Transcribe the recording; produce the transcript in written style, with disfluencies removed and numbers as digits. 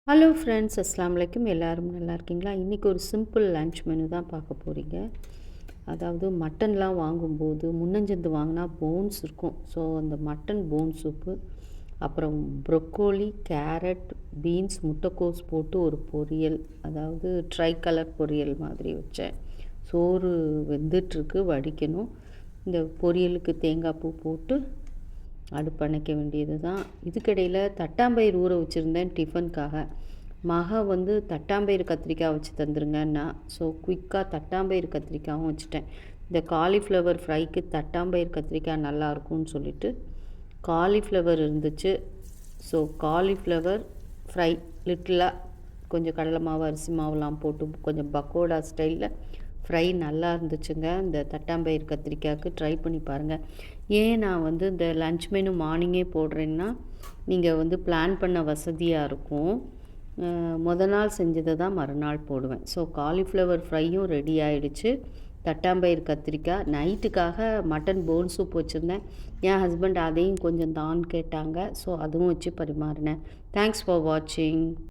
Hello friends, அஸ்ஸலாமு அலைக்கும். எல்லோரும் நல்லா இருக்கீங்களா? இன்றைக்கி ஒரு சிம்பிள் லன்ச் மெனு தான் பார்க்க போகிறீங்க. அதாவது மட்டன்லாம் வாங்கும்போது முன்னஞ்சந்து வாங்கினா போன்ஸ் இருக்கும். ஸோ அந்த மட்டன் போன் சூப்பு, அப்புறம் ப்ரொக்கோலி, கேரட், பீன்ஸ், முட்டைக்கோஸ் போட்டு ஒரு பொரியல், அதாவது ட்ரை கலர் பொரியல் மாதிரி வச்சேன். சோறு வெந்துட்டுருக்கு, வடிக்கணும். இந்த பொரியலுக்கு தேங்காய் பூ போட்டு அடுப்பு அணைக்க வேண்டியது தான். இதுக்கிடையில் தட்டாம்பயிர் ஊற வச்சுருந்தேன் டிஃபனுக்காக. வந்து தட்டாம்பயிறு கத்திரிக்காய் வச்சு தந்துருங்கன்னா, ஸோ குயிக்காக தட்டாம்பயிறு கத்திரிக்காயும் வச்சுட்டேன். இந்த காலிஃப்ளவர் ஃப்ரைக்கு தட்டாம்பயிறு கத்திரிக்காய் நல்லாயிருக்கும்னு சொல்லிவிட்டு காலிஃப்ளவர் இருந்துச்சு. ஸோ காலிஃப்ளவர் ஃப்ரை லிட்டிலாக கொஞ்சம் கடலை மாவு, அரிசி மாவுலாம் போட்டு கொஞ்சம் பக்கோடா ஸ்டைலில் ஃப்ரை நல்லா இருந்துச்சுங்க. இந்த தட்டாம்பயிறு கத்திரிக்காய்க்கு ட்ரை பண்ணி பாருங்கள். ஏன் நான் இந்த லன்ச் மெனு மார்னிங்கே போடுறேன்னா, நீங்கள் பிளான் பண்ண வசதியாக இருக்கும். நாள் செஞ்சதை தான் மறுநாள் போடுவேன். ஸோ காலிஃப்ளவர் ஃப்ரையும் ரெடி ஆகிடுச்சு. தட்டாம்பயிறு கத்திரிக்காய் நைட்டுக்காக மட்டன் போன் சூப் வச்சுருந்தேன். என் ஹஸ்பண்ட் அதையும் கொஞ்சம் தான் கேட்டாங்க. ஸோ அதுவும் வச்சு பரிமாறினேன். தேங்க்ஸ் ஃபார் வாட்சிங்.